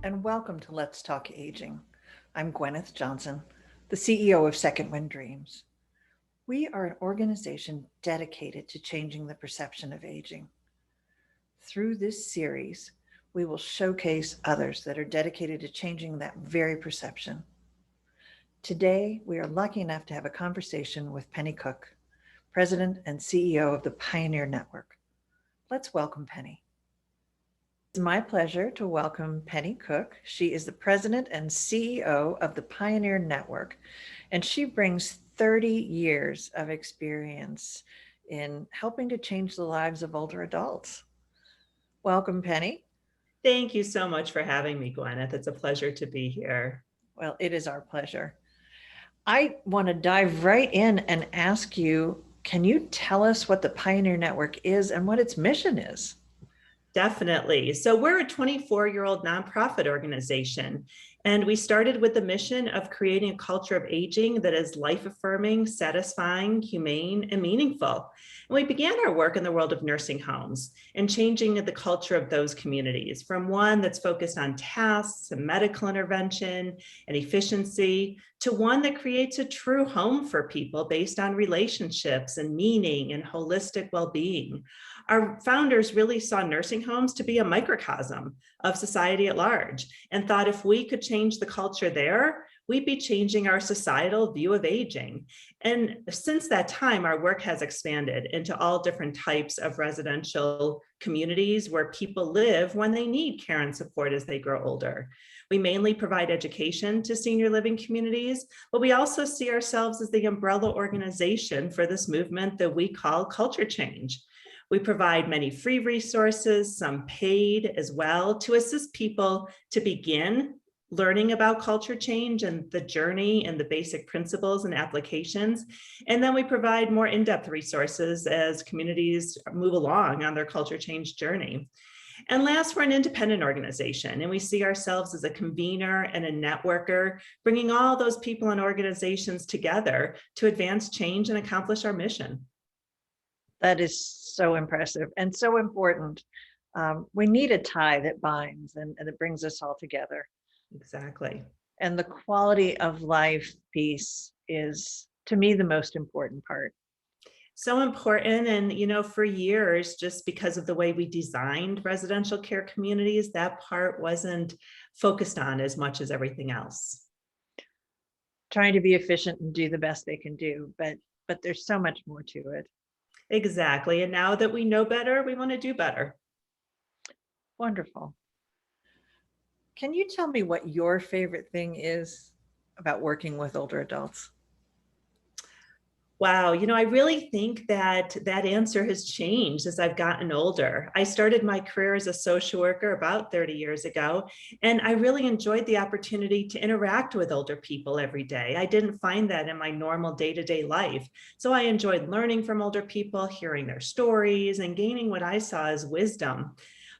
and welcome to Let's Talk Aging. I'm Gwyneth Johnson, the CEO of Second Wind Dreams. We are an organization dedicated to changing the perception of aging. Through this series, we will showcase others that are dedicated to changing that very perception. Today, we are lucky enough to have a conversation with Penny Cook, President and CEO of the Pioneer Network. Let's welcome Penny. It's my pleasure to welcome Penny Cook. She is the President and CEO of the Pioneer Network, and she brings 30 years of experience in helping to change the lives of older adults. Welcome, Penny. Thank you so much for having me, Gwyneth. It's a pleasure to be here. Well, it is our pleasure. I want to dive right in and ask you, can you tell us what the Pioneer Network is and what its mission is? Definitely. So we're a 24-year-old nonprofit organization, and we started with the mission of creating a culture of aging that is life-affirming, satisfying, humane, and meaningful. And we began our work in the world of nursing homes and changing the culture of those communities from one that's focused on tasks and medical intervention and efficiency to one that creates a true home for people based on relationships and meaning and holistic well-being. Our founders really saw nursing homes to be a microcosm of society at large and thought if we could change the culture there, we'd be changing our societal view of aging. And since that time, our work has expanded into all different types of residential communities where people live when they need care and support as they grow older. We mainly provide education to senior living communities, but we also see ourselves as the umbrella organization for this movement that we call culture change. We provide many free resources, some paid as well, to assist people to begin learning about culture change and the journey and the basic principles and applications. And then we provide more in-depth resources as communities move along on their culture change journey. And last, we're an independent organization, and we see ourselves as a convener and a networker, bringing all those people and organizations together to advance change and accomplish our mission. That is so impressive and so important. We need a tie that binds and that brings us all together. Exactly. And the quality of life piece is, to me, the most important part. So important. And, for years, just because of the way we designed residential care communities, that part wasn't focused on as much as everything else. Trying to be efficient and do the best they can do, but there's so much more to it. Exactly. And now that we know better, we want to do better. Wonderful. Can you tell me what your favorite thing is about working with older adults? Wow, I really think that answer has changed as I've gotten older. I started my career as a social worker about 30 years ago, and I really enjoyed the opportunity to interact with older people every day. I didn't find that in my normal day-to-day life. So I enjoyed learning from older people, hearing their stories, and gaining what I saw as wisdom.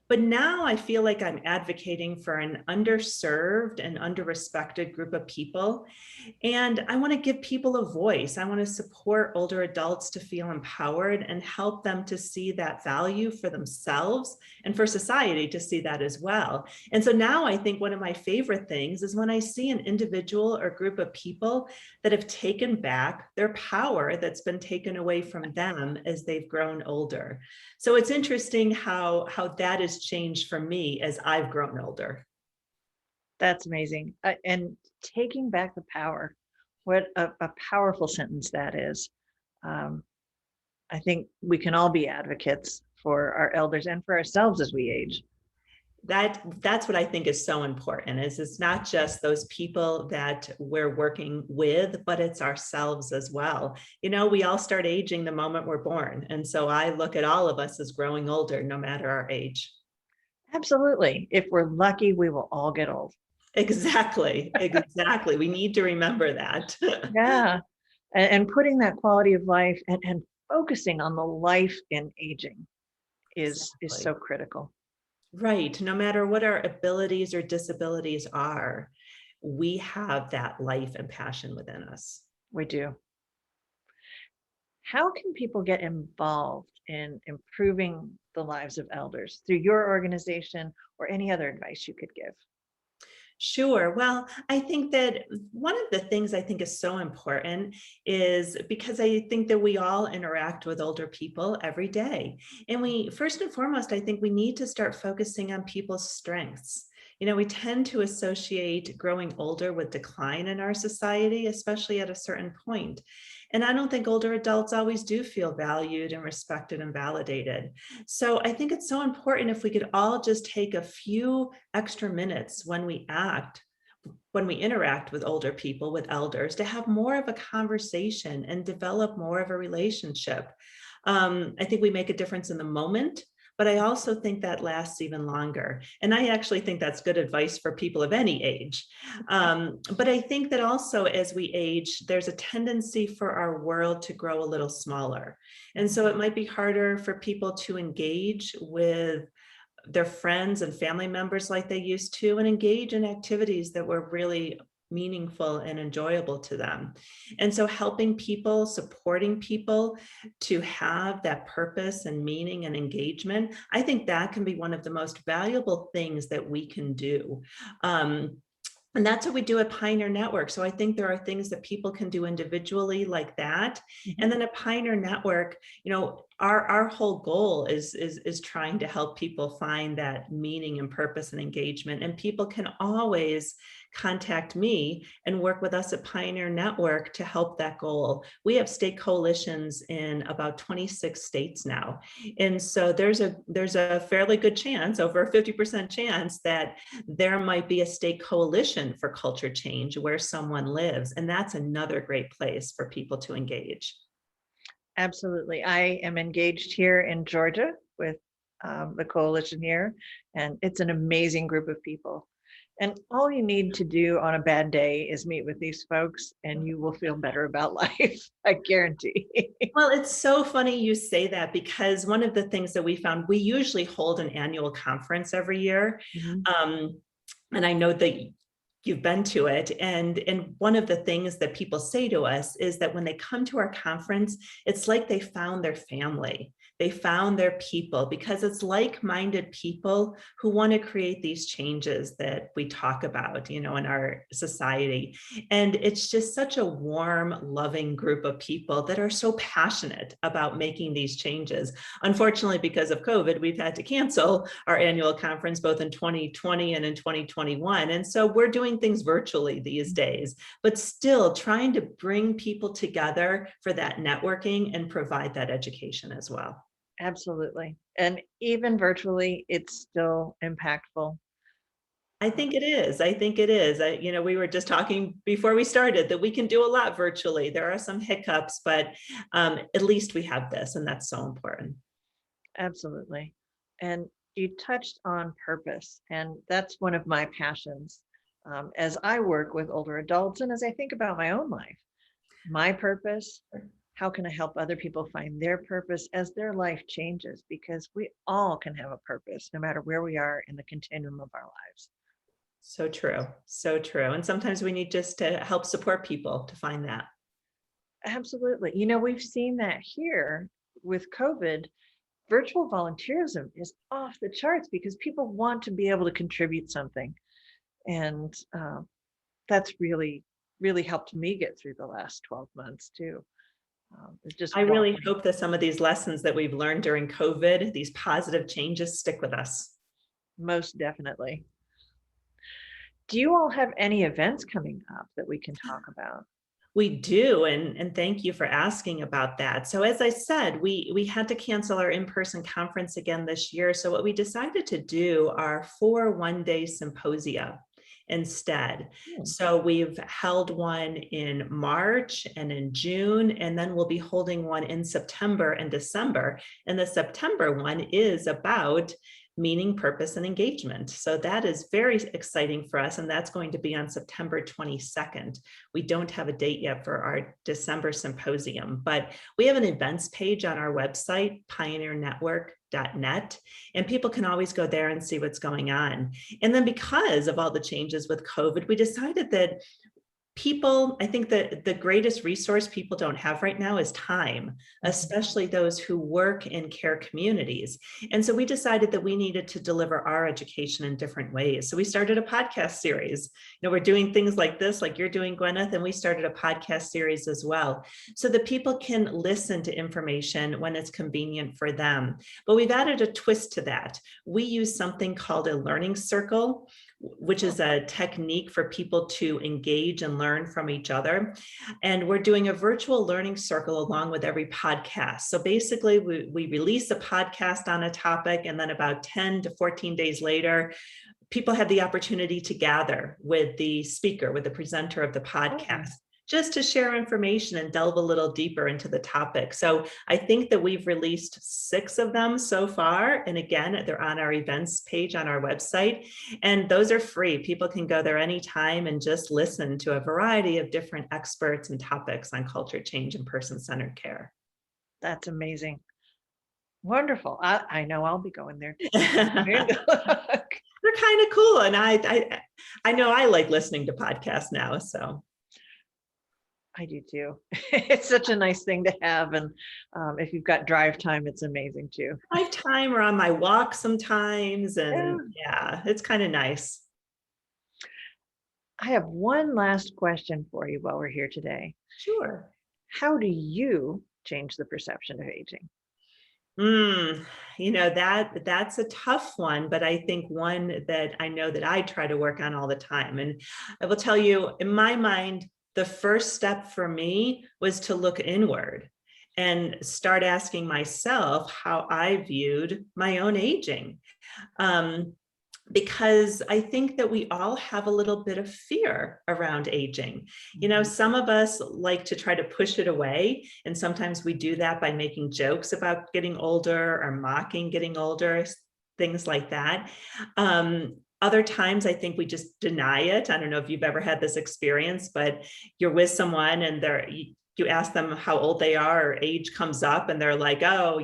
But now I feel like I'm advocating for an underserved and underrespected group of people. And I want to give people a voice. I want to support older adults to feel empowered and help them to see that value for themselves and for society to see that as well. And so now I think one of my favorite things is when I see an individual or group of people that have taken back their power that's been taken away from them as they've grown older. So it's interesting how that has changed for me as I've grown older. That's amazing. And taking back the power, what a powerful sentence that is. I think we can all be advocates for our elders and for ourselves as we age. That's what I think is so important, is it's not just those people that we're working with, but it's ourselves as well. We all start aging the moment we're born. And so I look at all of us as growing older, no matter our age. Absolutely. If we're lucky, we will all get old. Exactly. Exactly. We need to remember that. Yeah. And putting that quality of life and focusing on the life in aging is so critical. Right. No matter what our abilities or disabilities are, we have that life and passion within us. We do. How can people get involved in improving the lives of elders through your organization or any other advice you could give? Sure. Well, I think that one of the things I think is so important is because I think that we all interact with older people every day. And we, first and foremost, I think we need to start focusing on people's strengths. We tend to associate growing older with decline in our society, especially at a certain point. And I don't think older adults always do feel valued and respected and validated. So I think it's so important if we could all just take a few extra minutes when we interact with older people, with elders, to have more of a conversation and develop more of a relationship. I think we make a difference in the moment, but I also think that lasts even longer. And I actually think that's good advice for people of any age. But I think that also as we age, there's a tendency for our world to grow a little smaller. And so it might be harder for people to engage with their friends and family members like they used to, and engage in activities that were really meaningful and enjoyable to them. And so helping people, supporting people to have that purpose and meaning and engagement, I think that can be one of the most valuable things that we can do. And that's what we do at Pioneer Network. So I think there are things that people can do individually like that. And then at Pioneer Network, our whole goal is trying to help people find that meaning and purpose and engagement. And people can always contact me and work with us at Pioneer Network to help that goal. We have state coalitions in about 26 states now. And so there's a fairly good chance, over a 50% chance, that there might be a state coalition for culture change where someone lives. And that's another great place for people to engage. Absolutely. I am engaged here in Georgia with the coalition here, and it's an amazing group of people. And all you need to do on a bad day is meet with these folks, and you will feel better about life. I guarantee. Well, it's so funny you say that, because one of the things that we found, we usually hold an annual conference every year. And I know that you've been to it. And one of the things that people say to us is that when they come to our conference, it's like they found their family. They found their people, because it's like-minded people who want to create these changes that we talk about, in our society. And it's just such a warm, loving group of people that are so passionate about making these changes. Unfortunately, because of COVID, we've had to cancel our annual conference both in 2020 and in 2021. And so we're doing things virtually these days, but still trying to bring people together for that networking and provide that education as well. Absolutely. And even virtually, it's still impactful. I think it is. I think it is. We were just talking before we started that we can do a lot virtually. There are some hiccups, but at least we have this, and that's so important. Absolutely. And you touched on purpose, and that's one of my passions. As I work with older adults and as I think about my own life, my purpose, how can I help other people find their purpose as their life changes? Because we all can have a purpose no matter where we are in the continuum of our lives. So true. So true. And sometimes we need just to help support people to find that. Absolutely. We've seen that here with COVID. Virtual volunteerism is off the charts because people want to be able to contribute something. And that's really, really helped me get through the last 12 months too. I really hope that some of these lessons that we've learned during COVID, these positive changes, stick with us. Most definitely. Do you all have any events coming up that we can talk about? We do, and thank you for asking about that. So as I said, we had to cancel our in-person conference again this year. So what we decided to do are 4 one-day symposia instead. So we've held one in March and in June, and then we'll be holding one in September and December. And the September one is about meaning, purpose, and engagement. So that is very exciting for us. And that's going to be on September 22nd. We don't have a date yet for our December symposium, but we have an events page on our website, pioneernetwork.net, and people can always go there and see what's going on. And then because of all the changes with COVID, we decided that people, I think that the greatest resource people don't have right now is time, especially those who work in care communities. And so we decided that we needed to deliver our education in different ways. So we started a podcast series. We're doing things like this, like you're doing, Gwyneth, and we started a podcast series as well, so that people can listen to information when it's convenient for them. But we've added a twist to that. We use something called a learning circle, which is a technique for people to engage and learn from each other. And we're doing a virtual learning circle along with every podcast. So basically, we release a podcast on a topic, and then about 10 to 14 days later, people have the opportunity to gather with the speaker, with the presenter of the podcast, just to share information and delve a little deeper into the topic. So I think that we've released 6 of them so far. And again, they're on our events page on our website. And those are free. People can go there anytime and just listen to a variety of different experts and topics on culture change and person-centered care. That's amazing. Wonderful. I know I'll be going there. They're kind of cool. And I know I like listening to podcasts now, so. I do too. It's such a nice thing to have. And if you've got drive time, it's amazing too. Drive time or on my walk sometimes. And yeah, it's kind of nice. I have one last question for you while we're here today. Sure. How do you change the perception of aging? That's a tough one, but I think one that I know that I try to work on all the time. And I will tell you, in my mind, the first step for me was to look inward and start asking myself how I viewed my own aging. Because I think that we all have a little bit of fear around aging. Some of us like to try to push it away. And sometimes we do that by making jokes about getting older or mocking getting older, things like that. Other times, I think we just deny it. I don't know if you've ever had this experience, but you're with someone and you ask them how old they are, or age comes up, and they're like, "Oh,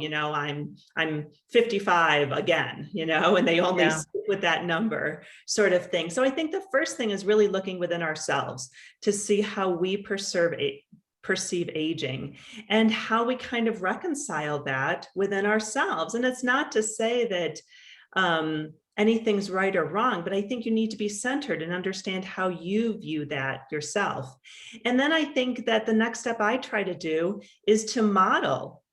I'm 55 again," and they only stick with that number, sort of thing. So I think the first thing is really looking within ourselves to see how we perceive aging and how we kind of reconcile that within ourselves. And it's not to say that anything's right or wrong, but I think you need to be centered and understand how you view that yourself. And then I think that the next step I try to do is to model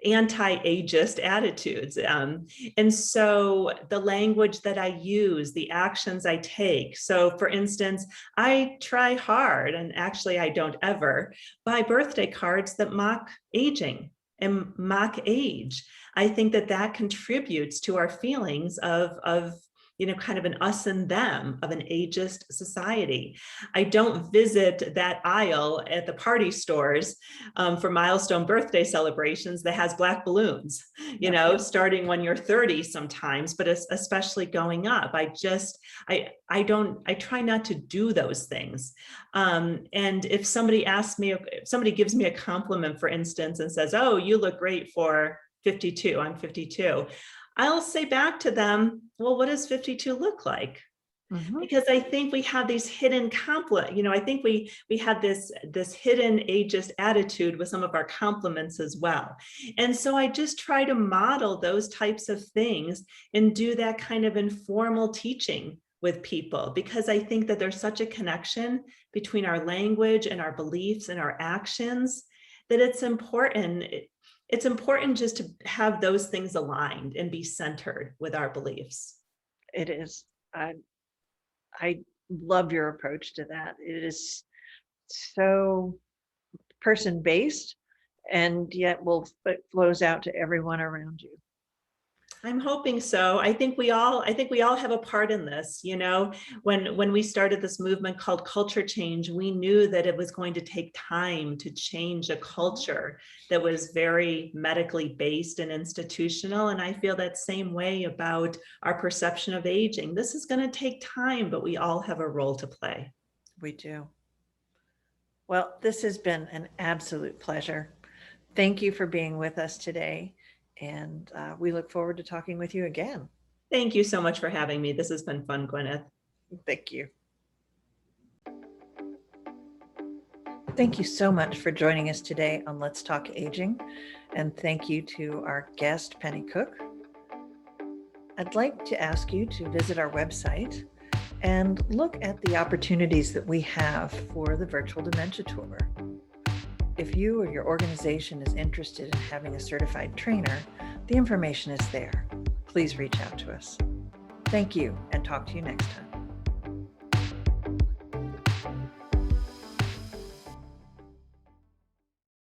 anti-ageist attitudes. And so the language that I use, the actions I take. So for instance, I try hard, and actually I don't ever, buy birthday cards that mock aging and mock age. I think that contributes to our feelings of kind of an us and them, of an ageist society. I don't visit that aisle at the party stores for milestone birthday celebrations that has black balloons, starting when you're 30 sometimes, but especially going up. I try not to do those things. And if somebody if somebody gives me a compliment, for instance, and says, "Oh, you look great for 52, I'm 52. I'll say back to them, "Well, what does 52 look like?" Because I think we have these hidden I think we have this hidden ageist attitude with some of our compliments as well. And so I just try to model those types of things and do that kind of informal teaching with people, because I think that there's such a connection between our language and our beliefs and our actions that it's important. It's important just to have those things aligned and be centered with our beliefs. It is. I love your approach to that. It is so person-based, and yet it flows out to everyone around you. I'm hoping so. I think we all have a part in this. When we started this movement called culture change, we knew that it was going to take time to change a culture that was very medically based and institutional. And I feel that same way about our perception of aging. This is going to take time, but we all have a role to play. We do. Well, this has been an absolute pleasure. Thank you for being with us today. And we look forward to talking with you again. Thank you so much for having me. This has been fun, Gwyneth. Thank you. Thank you so much for joining us today on Let's Talk Aging, and thank you to our guest, Penny Cook. I'd like to ask you to visit our website and look at the opportunities that we have for the virtual dementia tour. If you or your organization is interested in having a certified trainer, the information is there. Please reach out to us. Thank you, and talk to you next time.